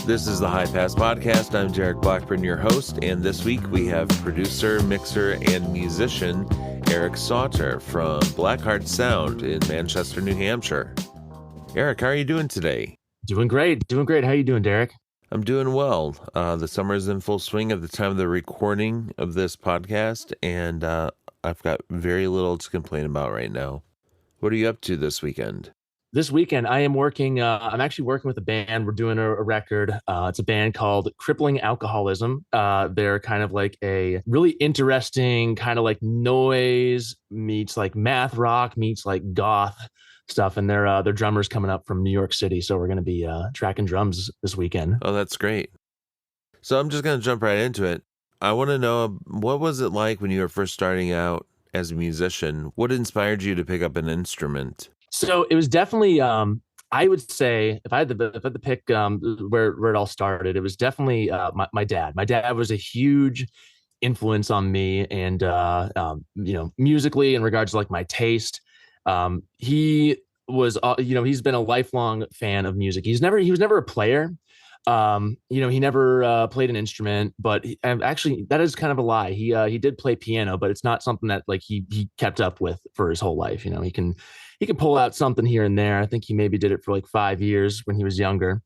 This is the High Pass Podcast. I'm Eric Blackheart, your host, and this week we have producer, mixer, and musician Eric Sauter from Blackheart Sound in Manchester, New Hampshire. Eric, how are you doing today? Doing great. How you doing, Derek? I'm doing well. The summer is in full swing at the time of the recording of this podcast, and I've got very little to complain about right now. What are you up to this weekend? This weekend, I am working. I'm actually working with a band. We're doing a record. It's a band called Crippling Alcoholism. They're kind of like a really interesting kind of like noise meets like math rock meets like goth stuff. And their drummer's coming up from New York City, so we're going to be tracking drums this weekend. Oh, that's great. So I'm just going to jump right into it. I want to know, what was it like when you were first starting out as a musician? What inspired you to pick up an instrument? So it was definitely, I would say, if I had to pick where it all started, it was definitely my dad. My dad was a huge influence on me, and musically in regards to like my taste. He was, he's been a lifelong fan of music. He was never a player. He never played an instrument, but actually that is kind of a lie. He did play piano, but it's not something that like he kept up with for his whole life. He can pull out something here and there. I think he maybe did it for like 5 years when he was younger,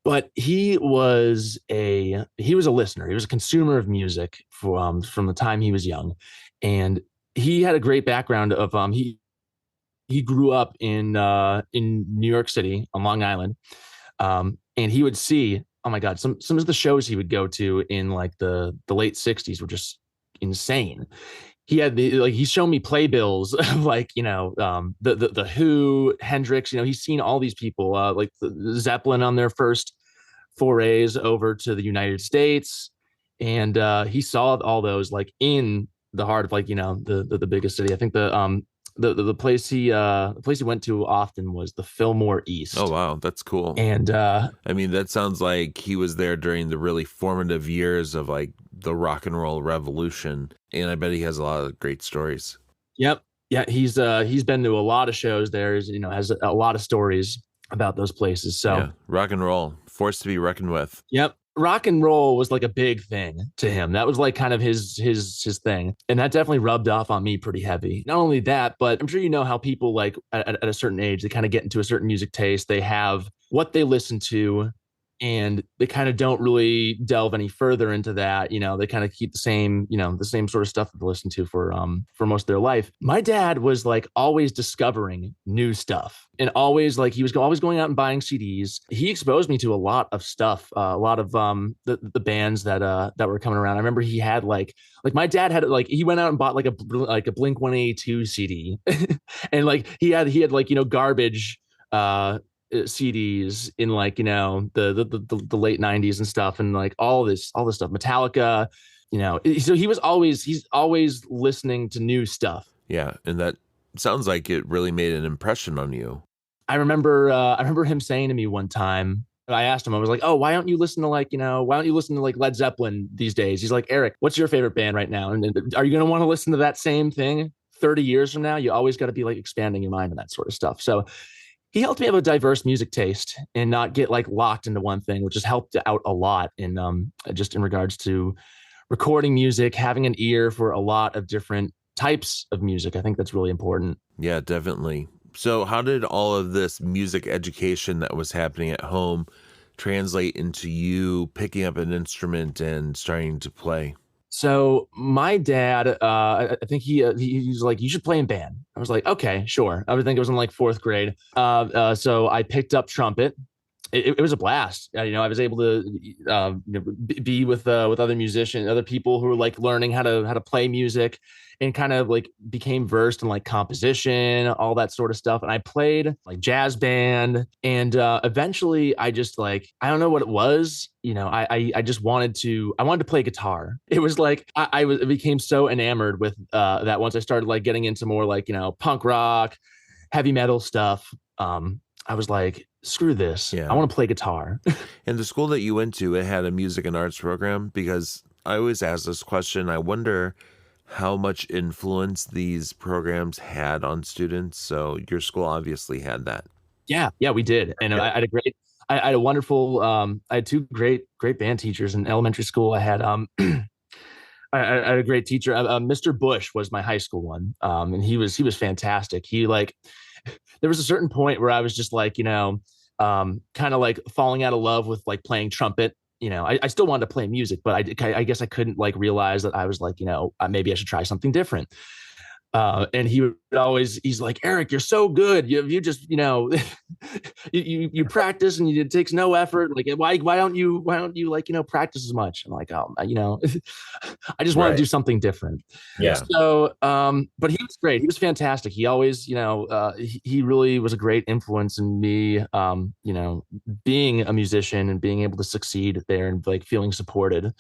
but he was a listener. He was a consumer of music from the time he was young, and he had a great background of he grew up in New York City on Long Island. And he would see, oh my God, some of the shows he would go to in like the late 60s were just insane. He's shown me playbills of like, the Who, Hendrix, he's seen all these people, like the Zeppelin on their first forays over to the United States. And he saw all those like in the heart of like, the biggest city. I think the place he went to often was the Fillmore East. Oh, wow. That's cool. And that sounds like he was there during the really formative years of like the rock and roll revolution. And I bet he has a lot of great stories. Yep. Yeah. He's been to a lot of shows there, has a lot of stories about those places. So yeah, rock and roll, force to be reckoned with. Yep. Rock and roll was like a big thing to him. That was like kind of his thing. And that definitely rubbed off on me pretty heavy. Not only that, but I'm sure you know how people like at a certain age, they kind of get into a certain music taste. They have what they listen to, and they kind of don't really delve any further into that. They kind of keep the same sort of stuff that they listen to for most of their life. My dad was like always discovering new stuff, and always like he was always going out and buying CDs. He exposed me to a lot of stuff, a lot of the bands that were coming around. I remember he had like my dad had like he went out and bought like a Blink-182 CD, and like he had like garbage CDs in like the late 90s and stuff, and like all this stuff, Metallica, so he's always listening to new stuff. Yeah, and that sounds like it really made an impression on you. I remember him saying to me one time, I asked him, I was like, oh, why don't you listen to like Led Zeppelin these days? He's like, Eric, what's your favorite band right now? And are you going to want to listen to that same thing 30 years from now? You always got to be like expanding your mind and that sort of stuff. So he helped me have a diverse music taste and not get like locked into one thing, which has helped out a lot in just in regards to recording music, having an ear for a lot of different types of music. I think that's really important. Yeah, definitely. So how did all of this music education that was happening at home translate into you picking up an instrument and starting to play? So my dad, I think he was like, you should play in band. I was like, okay, sure. I would think it was in like fourth grade. So I picked up trumpet. It was a blast. I was able to be with other musicians, other people who were like learning how to play music, and kind of like became versed in like composition, all that sort of stuff. And I played like jazz band, and eventually I just like, I don't know what it was. I just wanted to play guitar. It was like I became so enamored with that once I started like getting into more like punk rock, heavy metal stuff. I was like, screw this. Yeah. I want to play guitar. And the school that you went to, it had a music and arts program? Because I always ask this question. I wonder how much influence these programs had on students. So your school obviously had that. Yeah, we did. And I had I had a wonderful I had two great band teachers in elementary school. I had I had a great teacher. Mr. Bush was my high school one, and he was fantastic. He like there was a certain point where I was just like, kind of like falling out of love with like playing trumpet. I still wanted to play music, but I guess I couldn't like realize that I was like, maybe I should try something different. And he would always, he's like, Eric, you're so good. You just, you practice and it takes no effort. Like, why don't you like, practice as much? I'm like, oh, I just want to Right. do something different. Yeah. So, but he was great. He was fantastic. He always, he really was a great influence in me, being a musician and being able to succeed there and like feeling supported,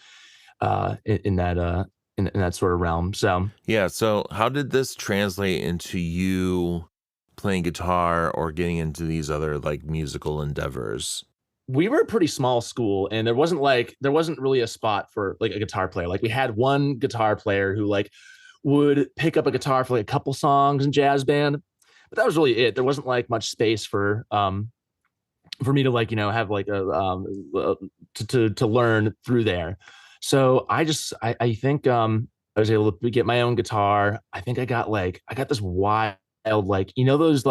in that, in that sort of realm. So, Yeah. So, how did this translate into you playing guitar or getting into these other like musical endeavors? we were a pretty small school and there wasn't really a spot for like a guitar player. Like we had one guitar player who like would pick up a guitar for like a couple songs in jazz band, but that was really it. There wasn't like much space for me to like have like a to learn through there. So I think I was able to get my own guitar. I think I got this wild, like those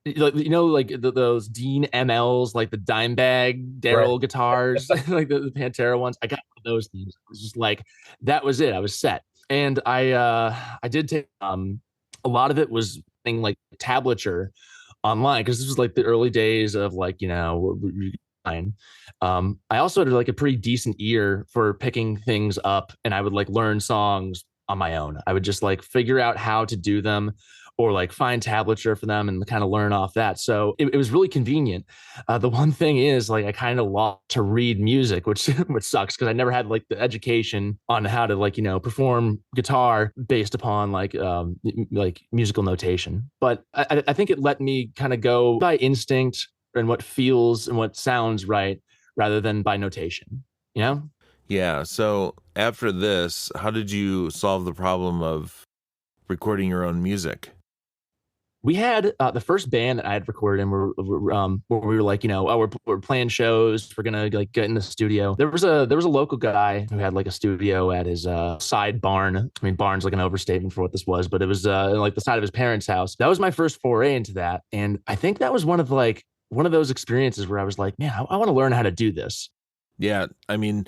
those Dean MLs, like the Dimebag Right. Daryl guitars, like the Pantera ones. I got those things. It was just like that was it. I was set. And I did take a lot of it was thing like tablature online because this was like the early days of like fine. I also had like a pretty decent ear for picking things up, and I would like learn songs on my own. I would just like figure out how to do them or like find tablature for them and kind of learn off that. So it was really convenient. The one thing is like I kind of lost to read music, which which sucks because I never had like the education on how to like perform guitar based upon like musical notation. But I think it let me kind of go by instinct and what feels and what sounds right rather than by notation. You know? Yeah. So, after this, how did you solve the problem of recording your own music? We had the first band that I had recorded in where we were like, oh, we're playing shows. We're gonna like get in the studio. There was a local guy who had like a studio at his side barn. I mean, barn's like an overstatement for what this was, but it was like the side of his parents' house. That was my first foray into that, and I think that was one of those experiences where I was like, man, I want to learn how to do this. Yeah. I mean,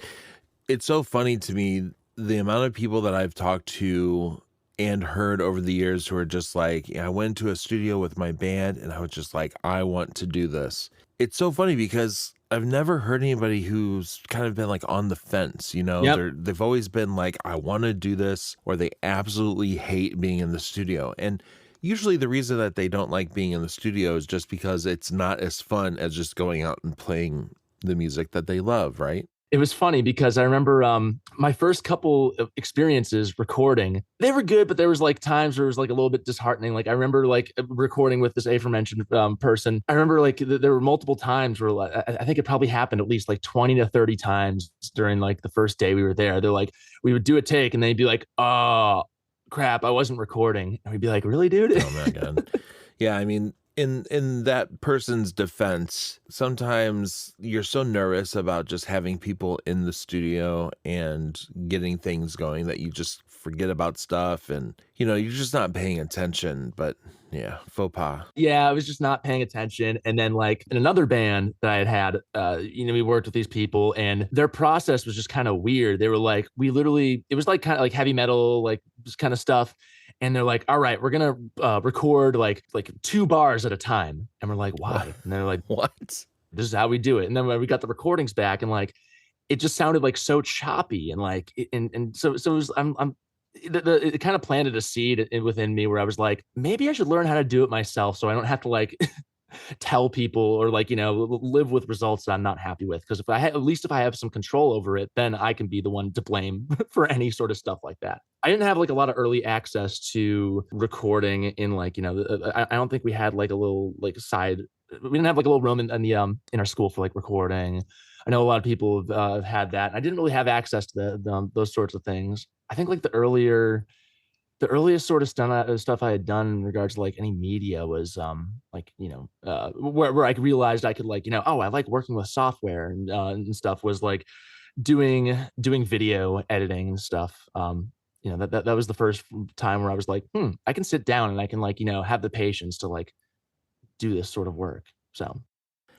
it's so funny to me the amount of people that I've talked to and heard over the years who are just like, yeah, I went to a studio with my band and I was just like, I want to do this. It's so funny because I've never heard anybody who's kind of been like on the fence, Yep. they've always been like, I want to do this, or they absolutely hate being in the studio. And usually the reason that they don't like being in the studio is just because it's not as fun as just going out and playing the music that they love, right? It was funny because I remember my first couple of experiences recording, they were good, but there was like times where it was like a little bit disheartening. Like I remember like recording with this aforementioned person. I remember like there were multiple times where like, I think it probably happened at least like 20 to 30 times during like the first day we were there. They're like, we would do a take and they'd be like, oh crap, I wasn't recording. And we'd be like, really, dude? Oh my God. Yeah, I mean, in that person's defense, sometimes you're so nervous about just having people in the studio and getting things going that you just forget about stuff and you're just not paying attention. But yeah, faux pas. Yeah, I was just not paying attention. And then like in another band that I had, we worked with these people and their process was just kind of weird. They were like, it was like kind of like heavy metal, like this kind of stuff. And they're like, all right, we're gonna record like 2 bars at a time. And we're like, why? And they're like, What? this is how we do it. And then when we got the recordings back and like it just sounded like so choppy and like and so it was it kind of planted a seed within me where I was like, maybe I should learn how to do it myself so I don't have to like tell people or like live with results that I'm not happy with. Because at least if I have some control over it, then I can be the one to blame for any sort of stuff like that. I didn't have like a lot of early access to recording in like I don't think we had like a little like side. We didn't have like a little room in the in our school for like recording. I know a lot of people have had that. I didn't really have access to those sorts of things. I think like the earlier the earliest sort of stuff I had done in regards to like any media was like where I realized I could like oh, I like working with software and stuff, was like doing video editing and stuff. That was the first time where I was like, I can sit down and I can like have the patience to like do this sort of work. So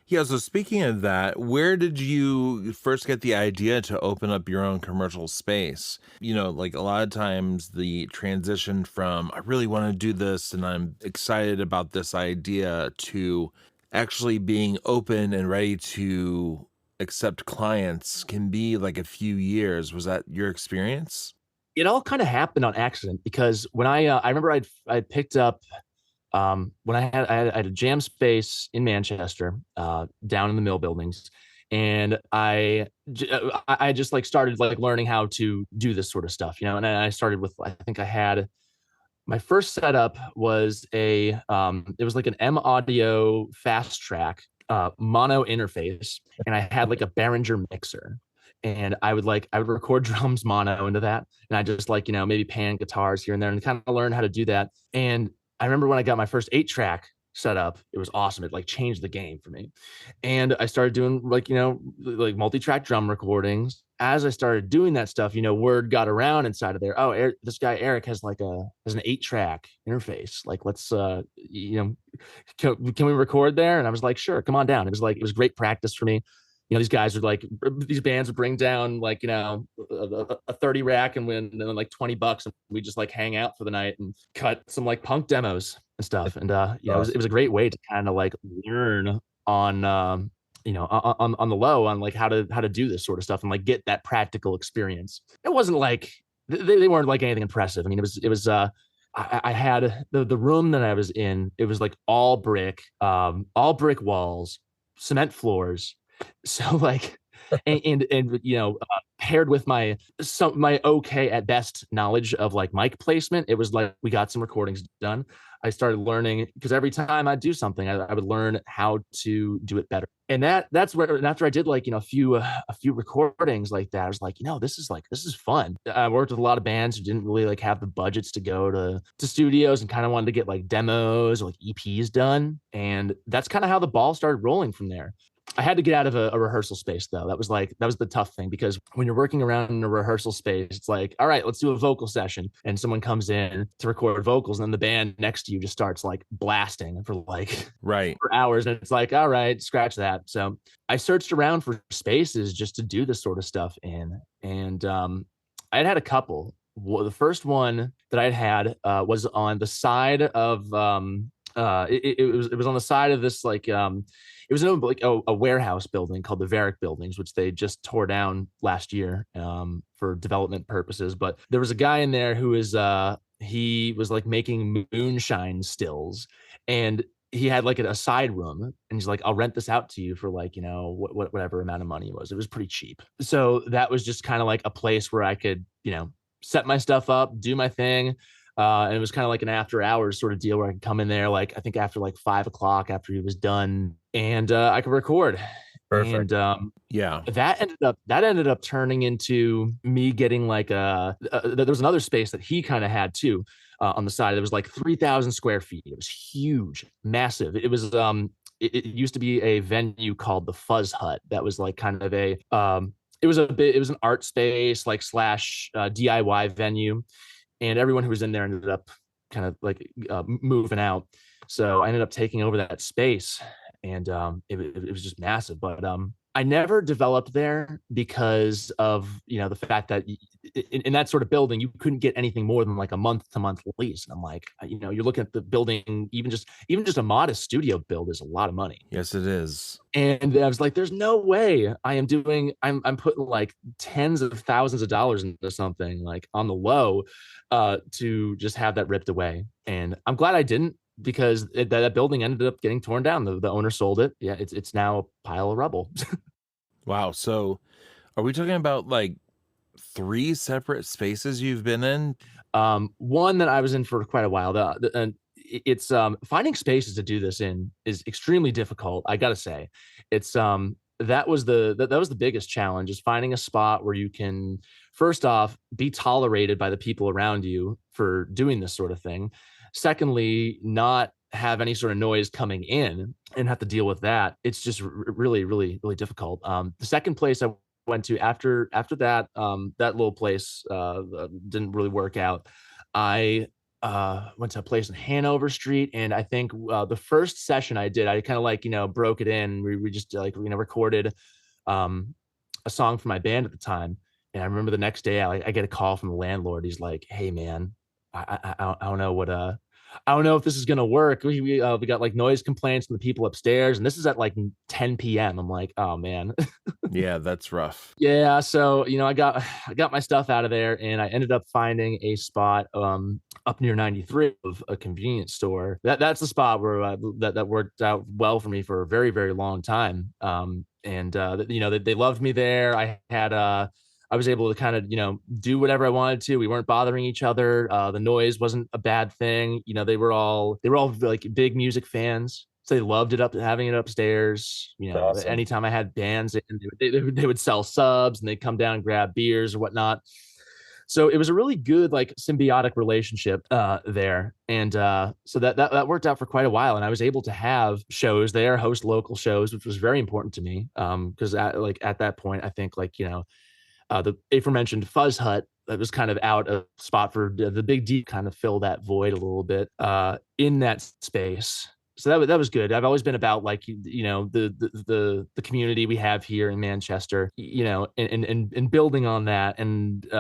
Yeah, so speaking of that, where did you first get the idea to open up your own commercial space? Like a lot of times the transition from I really want to do this and I'm excited about this idea to actually being open and ready to accept clients can be like a few years. Was that your experience? it all kind of happened on accident, because when I remember I picked up when I had a jam space in Manchester, down in the mill buildings, and I just like started like learning how to do this sort of stuff, and I started with, I think I had my first setup was it was like an M Audio fast track mono interface, and I had like a Behringer mixer, and I would record drums mono into that, and I just like maybe pan guitars here and there, and kind of learn how to do that. And I remember when I got my first 8-track set up, it was awesome. It like changed the game for me. And I started doing like, like multi-track drum recordings. As I started doing that stuff, word got around inside of there. Oh, this guy Eric has an 8-track interface. Like, let's can we record there? And I was like, sure, come on down. It was great practice for me. These guys would like, these bands would bring down like a 30 rack and win, and then like $20, and we just like hang out for the night and cut some like punk demos and stuff. And it was a great way to kind of like learn on on the low on like how to do this sort of stuff and like get that practical experience. It wasn't like they weren't like anything impressive. I mean, it was I had the room that I was in, it was like all brick walls, cement floors. So like, and paired with my okay at best knowledge of like mic placement, it was like we got some recordings done. I started learning, because every time I do something, I would learn how to do it better. And that's where, and after I did like a few recordings like that, I was like, this is fun. I worked with a lot of bands who didn't really like have the budgets to go to studios, and kind of wanted to get like demos or like EPs done. And that's kind of how the ball started rolling from there. I had to get out of a rehearsal space though. That was the tough thing, because when you're working around in a rehearsal space, it's like, all right, let's do a vocal session. And someone comes in to record vocals, and then the band next to you just starts like blasting for like Right. for hours. And it's like, all right, scratch that. So I searched around for spaces just to do this sort of stuff in. And I had a couple. Well, the first one that I had was on the side of it was on the side of this like it was like a warehouse building called the Varick buildings, which they just tore down last year for development purposes. But there was a guy in there who he was like making moonshine stills, and he had like a side room, and he's like, I'll rent this out to you for like whatever amount of money it was. It was pretty cheap. So that was just kind of like a place where I could set my stuff up, do my thing. And it was kind of like an after hours sort of deal where I could come in there, like I think after like 5 o'clock after he was done, and I could record. Perfect. And Yeah. that ended up turning into me getting like there was another space that he kind of had too on the side. It was like 3,000 square feet. It was huge, massive. It was it used to be a venue called the Fuzz Hut. That was like kind of it was an art space like slash DIY venue. And everyone who was in there ended up kind of like moving out. So I ended up taking over that space, and it was just massive. But I never developed there because of the fact that in that sort of building you couldn't get anything more than like a month-to-month lease. And I'm like, you're looking at the building, even just a modest studio build is a lot of money. Yes, it is. And I was like, there's no way I'm putting like tens of thousands of dollars into something like on the low to just have that ripped away. And I'm glad I didn't, because that building ended up getting torn down. The owner sold it. Yeah, it's now a pile of rubble. Wow. So are we talking about like 3 separate spaces you've been in? One that I was in for quite a while. And it's finding spaces to do this in is extremely difficult. I gotta say, it's that was that was the biggest challenge, is finding a spot where you can, first off, be tolerated by the people around you for doing this sort of thing. Secondly, not have any sort of noise coming in and have to deal with that. It's just really, really, really difficult. The second place I went to after that, that little place didn't really work out. I went to a place in Hanover Street, and I think the first session I did, I kind of like, broke it in. We just like, recorded um, a song for my band at the time. And I remember the next day, I get a call from the landlord. He's like, "Hey, man, I don't know what I don't know if this is gonna work. We got like noise complaints from the people upstairs, and this is at like 10 p.m." I'm like, "Oh man." Yeah, that's rough. Yeah, so I got my stuff out of there, and I ended up finding a spot up near 93 of a convenience store. That's the spot where that worked out well for me for a very, very long time. And they loved me there. I was able to kind of, do whatever I wanted to. We weren't bothering each other. The noise wasn't a bad thing. They were all like big music fans. So they loved it up having it upstairs. Awesome. Anytime I had bands, and they would sell subs, and they'd come down and grab beers or whatnot. So it was a really good, like, symbiotic relationship there. And so that worked out for quite a while. And I was able to have shows there, host local shows, which was very important to me. Because at that point, I think, like, the aforementioned Fuzz Hut, that was kind of out of spot for the Big D, kind of fill that void a little bit in that space. So that was good. I've always been about, like, the community we have here in Manchester, and building on that, and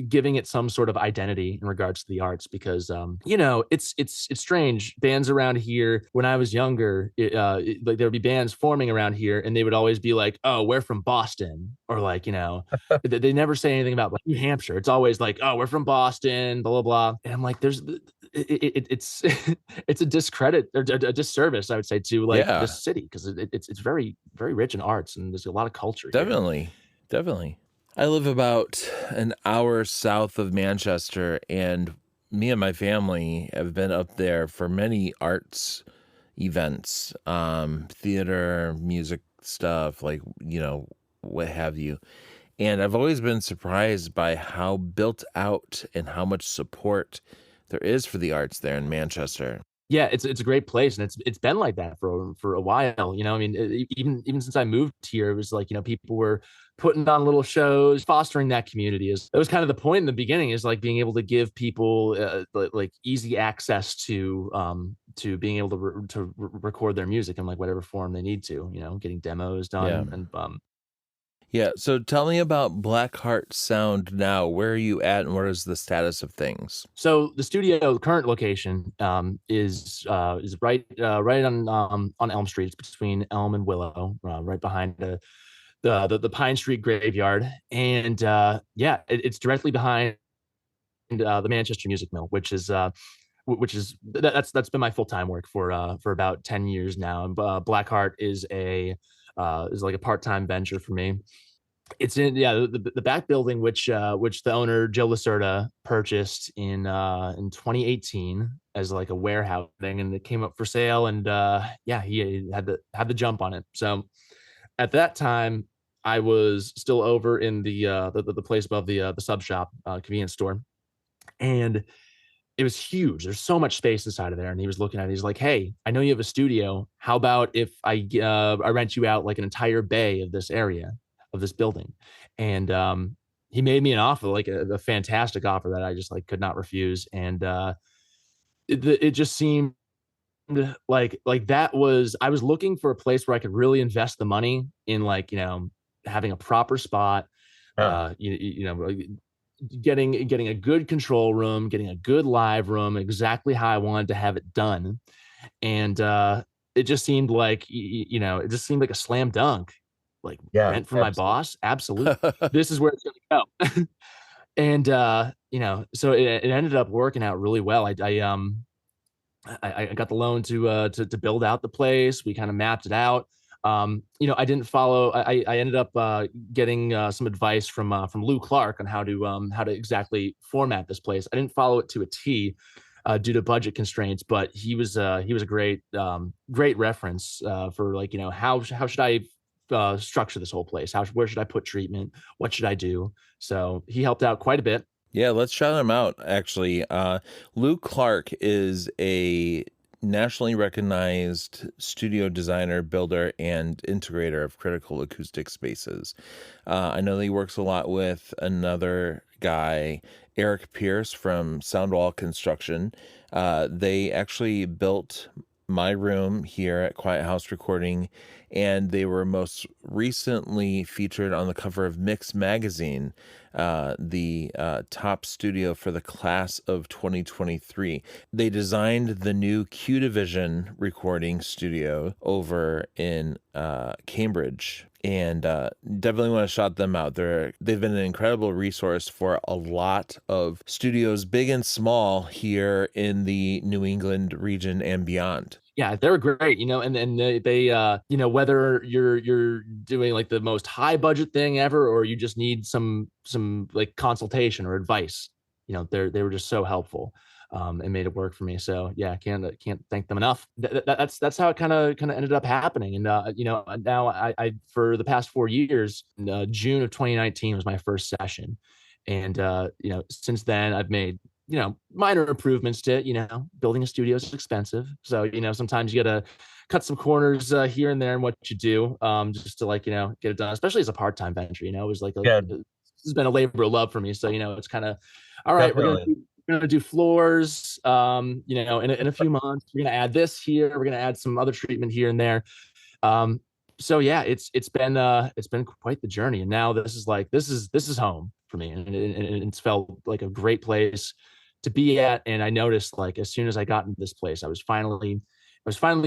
giving it some sort of identity in regards to the arts, because it's strange. Bands around here, when I was younger, like, there would be bands forming around here, and they would always be like, "Oh, we're from Boston," or like, they never say anything about, like, New Hampshire. It's always like, "Oh, we're from Boston," blah blah blah. And I'm like, it's it's a discredit, or a disservice, I would say, to, like, Yeah, this city, because it's very, very rich in arts, and there's a lot of culture here. definitely. Definitely. I live about an hour south of Manchester, and me and my family have been up there for many arts events, theater, music stuff, like, what have you. And I've always been surprised by how built out and how much support there is for the arts there in Manchester. Yeah, it's a great place, and it's been like that for a while. I mean, even since I moved here, it was like, people were putting on little shows, fostering that community. Is That was kind of the point in the beginning, is like being able to give people like easy access to being able to record their music in, like, whatever form they need to. Getting demos Yeah. done, and Yeah. So tell me about Blackheart Sound now. Where are you at, and what is the status of things? So the studio, current location, is right on Elm Street. It's between Elm and Willow, right behind the Pine Street graveyard. And yeah, it's directly behind the Manchester Music Mill, that's been my full time work for about 10 years now. And Blackheart is like a part time venture for me. It's in, yeah, the back building, which the owner, Joe Lacerda, purchased in 2018 as like a warehouse thing, and it came up for sale, and yeah, he had the jump on it. So at that time, I was still over in the place above the sub shop, convenience store, and it was huge. There's so much space inside of there. And he was looking at it. He's like, "Hey, I know you have a studio. How about if I rent you out like an entire bay of this area, of this building?" And he made me an offer, like a fantastic offer that I just, like, could not refuse. And it just seemed like that was, I was looking for a place where I could really invest the money in, like, having a proper spot, like, getting a good control room, getting a good live room, exactly how I wanted to have it done. And it just seemed like, it just seemed like a slam dunk. Like, Yeah, rent from my absolutely. boss, absolutely. This is where it's gonna go. And so it ended up working out really well. I got the loan to build out the place. We kind of mapped it out. I didn't follow. I ended up getting some advice from Lou Clark on how to exactly format this place. I didn't follow it to a T due to budget constraints, but he was a great reference for, like, how should I structure this whole place? Where should I put treatment? What should I do? So he helped out quite a bit. Yeah, let's shout him out, actually. Luke Clark is a nationally recognized studio designer, builder, and integrator of critical acoustic spaces. I know that he works a lot with another guy, Eric Pierce from Soundwall Construction. They actually built my room here at Quiet House Recording, and they were most recently featured on the cover of Mix Magazine, the top studio for the class of 2023. They designed the new Q Division recording studio over in Cambridge, and definitely want to shout them out. They've been an incredible resource for a lot of studios, big and small, here in the New England region and beyond. Yeah, they're great, and they whether you're doing like the most high budget thing ever, or you just need some like consultation or advice, they were just so helpful, and made it work for me. So yeah, can't thank them enough. That's how it kind of ended up happening. And now I for the past 4 years, June of 2019 was my first session, and since then I've made minor improvements to it. Building a studio is expensive. So, sometimes you got to cut some corners here and there in what you do, just to get it done, especially as a part-time venture. It was Yeah, this has been a labor of love for me. So, it's kind of, all right, definitely. we're going to do floors, in a few months, we're going to add this here. We're going to add some other treatment here and there. So yeah, it's been quite the journey. And now this is home for me. And it's felt like a great place to be at. And I noticed, like, as soon as I got into this place, I was finally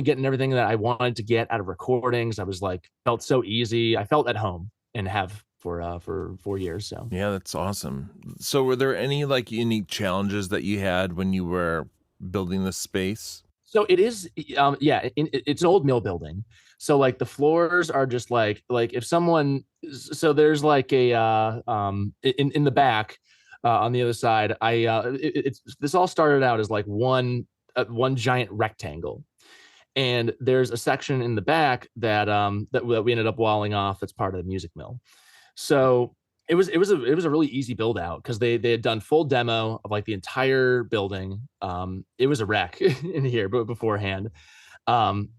getting everything that I wanted to get out of recordings. I was like, felt so easy. I felt at home, and have for 4 years. So Yeah, that's awesome. So were there any like unique challenges that you had when you were building this space? So it is, yeah, it's an old mill building. So like the floors are just like if someone, so there's like a in the back, on the other side, it's this all started out as like one giant rectangle, and there's a section in the back that we ended up walling off. That's part of the music mill. So it was a really easy build out, because they had done full demo of like the entire building. It was a wreck in here, but beforehand, um,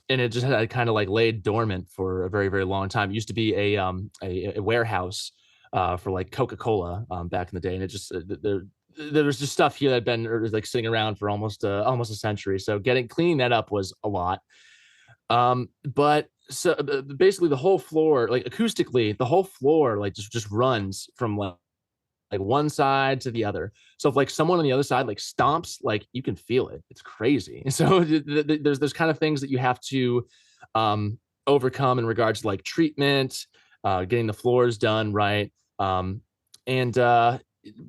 and it just had kind of like laid dormant for a very, very long time. It used to be a warehouse for like Coca-Cola, back in the day, and it just there was just stuff here that had been, or was like sitting around for almost a century. So cleaning that up was a lot. But so basically the whole floor, like acoustically, the whole floor like just runs from like one side to the other. So if like someone on the other side like stomps, like you can feel it. It's crazy. So there's kind of things that you have to overcome in regards to like treatment, getting the floors done right. And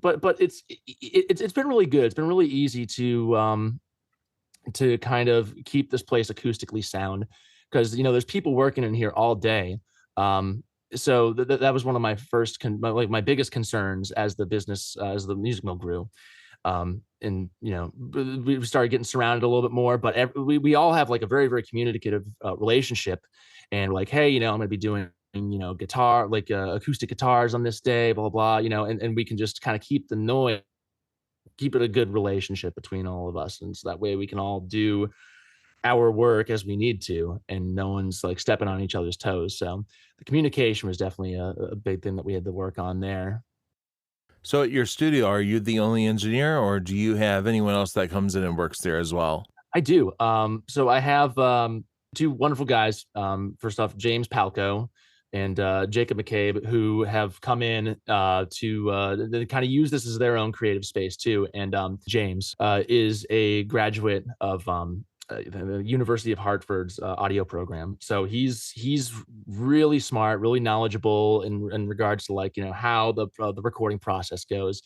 but it's been really good. It's been really easy to kind of keep this place acoustically sound, because there's people working in here all day. So that was one of my my biggest concerns as the business, as the music mill grew. And we started getting surrounded a little bit more, but we all have like a very, very communicative relationship. And like, hey, I'm going to be doing guitar, like acoustic guitars on this day, blah blah blah, and we can just kind of keep it a good relationship between all of us, and so that way we can all do our work as we need to, and no one's like stepping on each other's toes. So the communication was definitely a big thing that we had to work on there. So at your studio, are you the only engineer, or do you have anyone else that comes in and works there as well? I do. So I have two wonderful guys. First off, James Palco and Jacob McCabe, who have come in to kind of use this as their own creative space too. And James is a graduate of the University of Hartford's audio program. So he's really smart, really knowledgeable in regards to like how the recording process goes.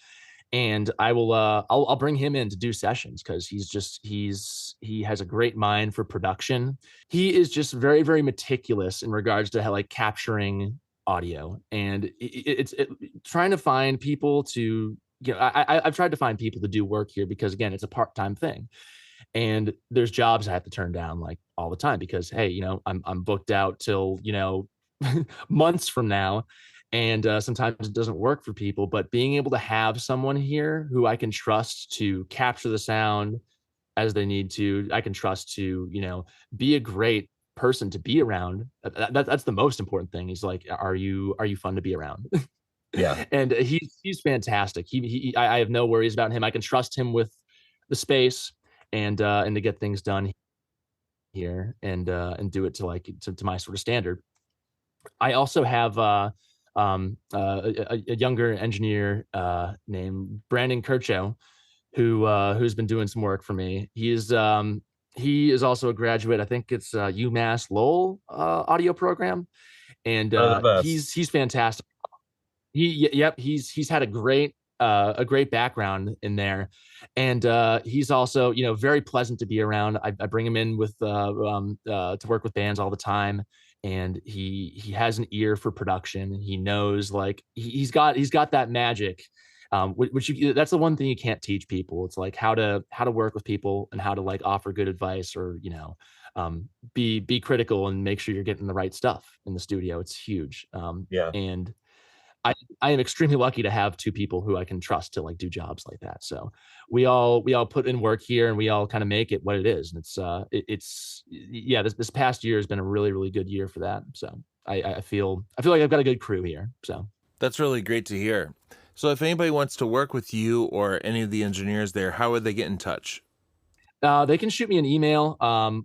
And I'll bring him in to do sessions, because he has a great mind for production. He is just very, very meticulous in regards to how like capturing audio, and it's trying to find people to I've tried to find people to do work here, because again, it's a part-time thing, and there's jobs I have to turn down like all the time, because hey, I'm booked out till months from now. And sometimes it doesn't work for people, but being able to have someone here who I can trust to capture the sound as they need to, I can trust to, be a great person to be around. That's the most important thing. He's like, are you fun to be around? Yeah. And he's fantastic. I have no worries about him. I can trust him with the space and to get things done here and do it to to my sort of standard. I also have a younger engineer named Brandon Kircho, who's been doing some work for me. He is also a graduate. I think it's UMass Lowell audio program, and One of the best. he's fantastic. Yep, he's had a great background in there, and he's also very pleasant to be around. I bring him in with to work with bands all the time, and he has an ear for production. He knows, like, he's got that magic, that's the one thing you can't teach people. It's like how to work with people and how to like offer good advice, or be critical and make sure you're getting the right stuff in the studio. It's huge. Yeah. And I am extremely lucky to have two people who I can trust to like do jobs like that. So we all put in work here, and we all kind of make it what it is. And this past year has been a really, really good year for that. So I feel like I've got a good crew here. So That's really great to hear. So if anybody wants to work with you or any of the engineers there, how would they get in touch? they can shoot me an email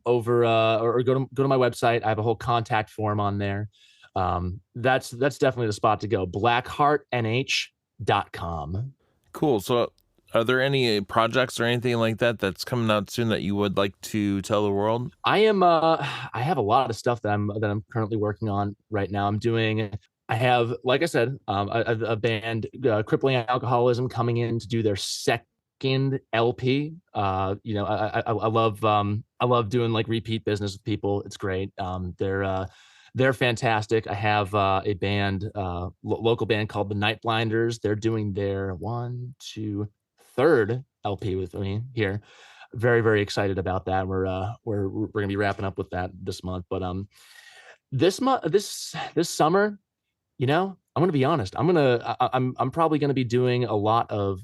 over or go to my website. I have a whole contact form on there. That's definitely the spot to go. blackheartnh.com. Cool. So are there any projects or anything like that that's coming out soon that you would like to tell the world? I have a lot of stuff that I'm currently working on right now. I have, like I said, a band, Crippling Alcoholism, coming in to do their second LP. I love doing like repeat business with people. It's great. They're fantastic. I have a band, local band called the Night Blinders. They're doing their third LP with me here. Very, very excited about that. We're gonna be wrapping up with that this month. But this summer, I'm gonna be honest. I'm probably gonna be doing a lot of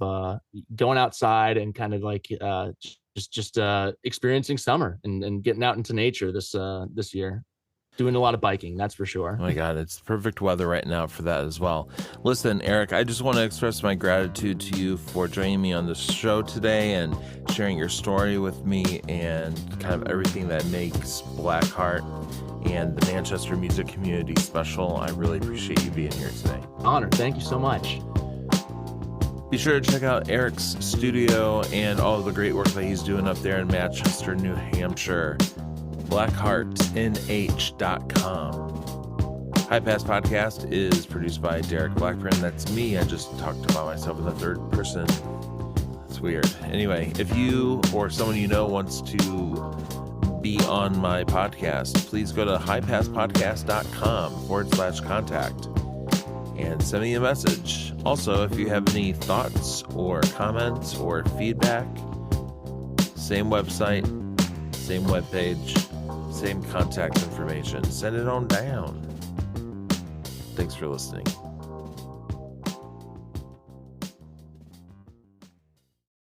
going outside and kind of like just experiencing summer and getting out into nature this year. Doing a lot of biking, that's for sure. Oh my God, it's perfect weather right now for that as well. Listen, Eric, I just want to express my gratitude to you for joining me on the show today and sharing your story with me and kind of everything that makes Blackheart and the Manchester music community special. I really appreciate you being here today. Honor. Thank you so much. Be sure to check out Eric's studio and all of the great work that he's doing up there in Manchester, New Hampshire. BlackheartNH.com. High Pass Podcast is produced by Derek Blackburn. That's me. I just talked about myself in the third person. It's weird. Anyway, if you or someone you know wants to be on my podcast, please go to highpasspodcast.com/contact and send me a message. Also, if you have any thoughts or comments or feedback, same website, same webpage, same contact information. Send it on down. Thanks for listening.